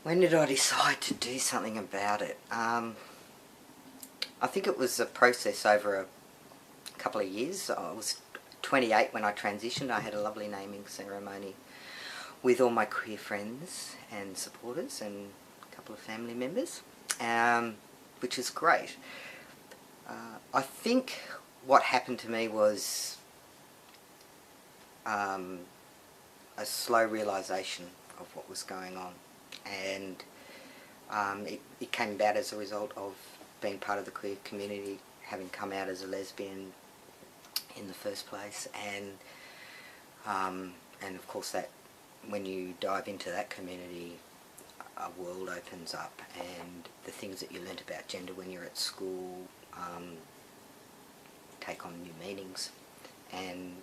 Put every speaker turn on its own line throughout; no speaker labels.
When did I decide to do something about it? I think it was a process over a couple of years. I was 28 when I transitioned. I had a lovely naming ceremony with all my queer friends and supporters and a couple of family members, which was great. I think what happened to me was a slow realisation of what was going on, and it came about as a result of being part of the queer community, having come out as a lesbian in the first place, and of course that when you dive into that community, a world opens up, and the things that you learnt about gender when you're at school take on new meanings. And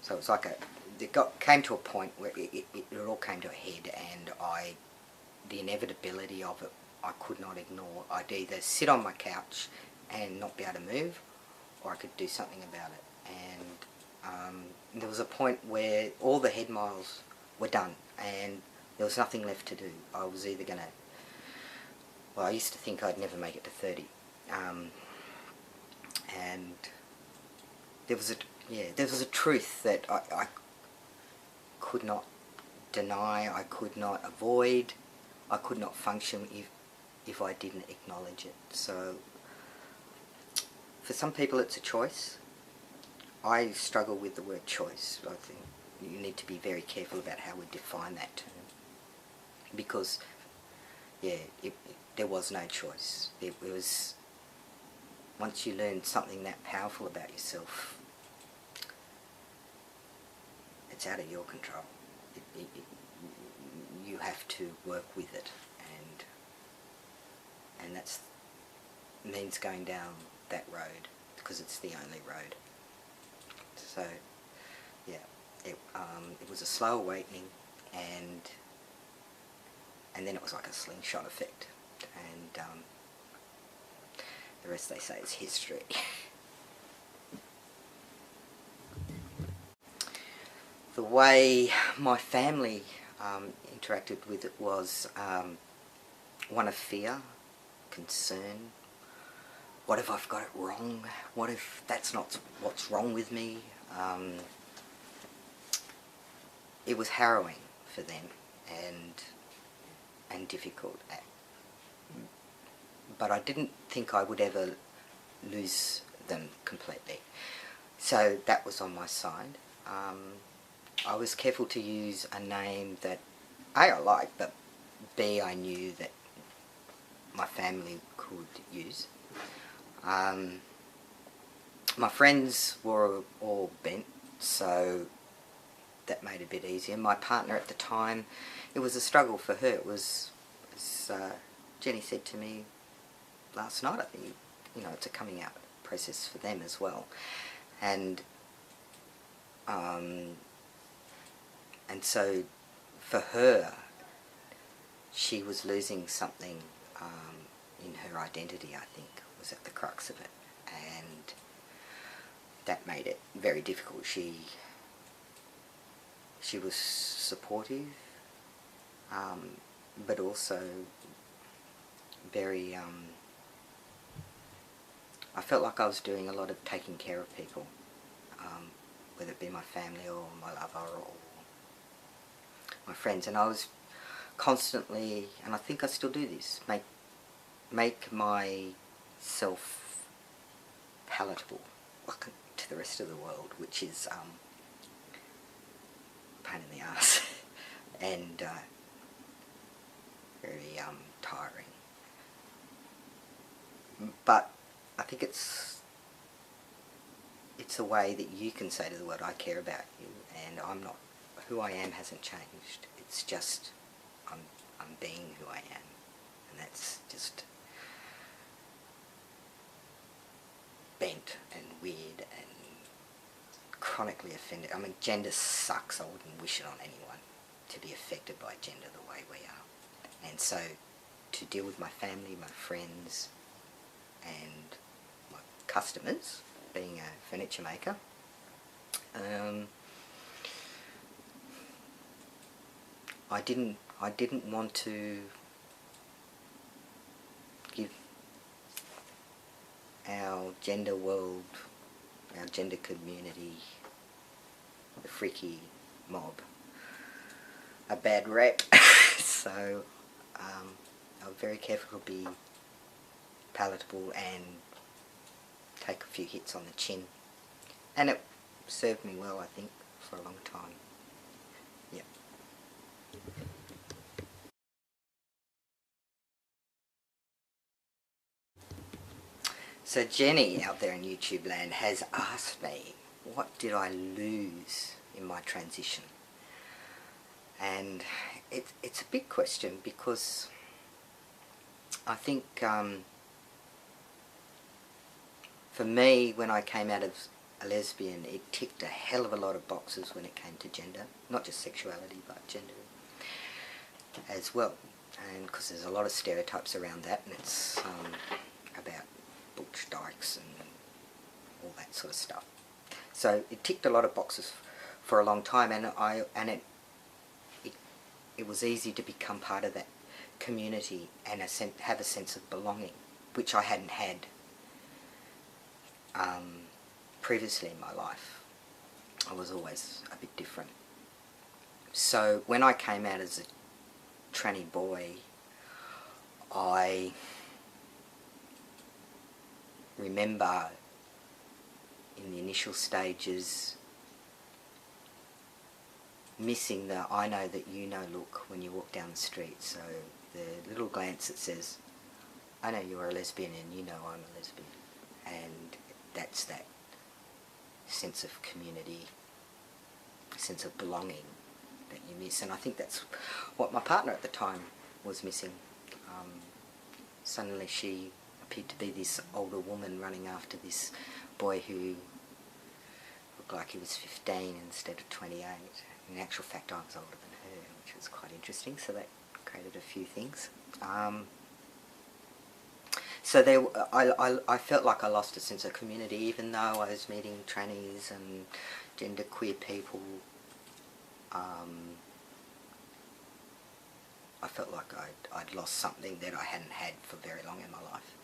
so it's like came to a point where it all came to a head, and the inevitability of it I could not ignore. I'd either sit on my couch and not be able to move, or I could do something about it. And there was a point where all the head miles were done and there was nothing left to do. I was either going to... Well, I used to think I'd never make it to 30. And there was a truth that I could not deny, I could not avoid, I could not function if I didn't acknowledge it. So for some people it's a choice. I struggle with the word choice. I think you need to be very careful about how we define that term, because there was no choice. It was, once you learn something that powerful about yourself, it's out of your control. You have to work with it, and that means going down that road, because it's the only road. So yeah, it was a slow awakening, and then it was like a slingshot effect, and the rest, they say, is history. The way my family interacted with it was one of fear, concern. What if I've got it wrong? What if that's not what's wrong with me? It was harrowing for them and difficult. But I didn't think I would ever lose them completely. So that was on my side. I was careful to use a name that A, I liked, but B, I knew that my family could use. My friends were all bent, so that made it a bit easier. My partner at the time, it was a struggle for her. It was, as Jenny said to me last night, I think, it's a coming out process for them as well. And so for her, she was losing something in her identity, I think, was at the crux of it. And that made it very difficult. She was supportive, but also very... I felt like I was doing a lot of taking care of people, whether it be my family or my lover or my friends, and I was constantly, and I think I still do this, make myself palatable to the rest of the world, which is a pain in the ass and very tiring. But I think it's a way that you can say to the world, I care about you, and I'm not, who I am hasn't changed. It's just I'm being who I am, and that's just bent and weird and chronically offended. I mean, gender sucks. I wouldn't wish it on anyone to be affected by gender the way we are. And so to deal with my family, my friends and my customers, being a furniture maker, I didn't I didn't want to give our gender world, our gender community, the freaky mob, a bad rep. So I was very careful to be palatable and take a few hits on the chin. And it served me well, I think, for a long time. Yeah. So Jenny out there in YouTube land has asked me, what did I lose in my transition? And it's a big question, because I think for me, when I came out of a lesbian, it ticked a hell of a lot of boxes when it came to gender, not just sexuality but gender as well, and because there's a lot of stereotypes around that, and it's about butch dykes and all that sort of stuff. So it ticked a lot of boxes for a long time, and it was easy to become part of that community and have a sense of belonging, which I hadn't had previously in my life. I was always a bit different. So when I came out as a tranny boy, I remember in the initial stages missing the "I know that you know" look when you walk down the street. So the little glance that says, "I know you're a lesbian and you know I'm a lesbian," and that's that sense of community, sense of belonging that you miss. And I think that's what my partner at the time was missing. Suddenly she appeared to be this older woman running after this boy who looked like he was 15 instead of 28. In actual fact, I was older than her, which was quite interesting, so that created a few things. So I felt like I lost a sense of community, even though I was meeting trannies and genderqueer people. I felt like I'd lost something that I hadn't had for very long in my life.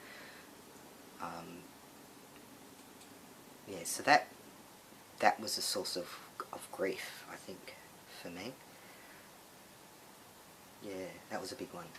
Yeah, so that was a source of grief, I think, for me. Yeah, that was a big one.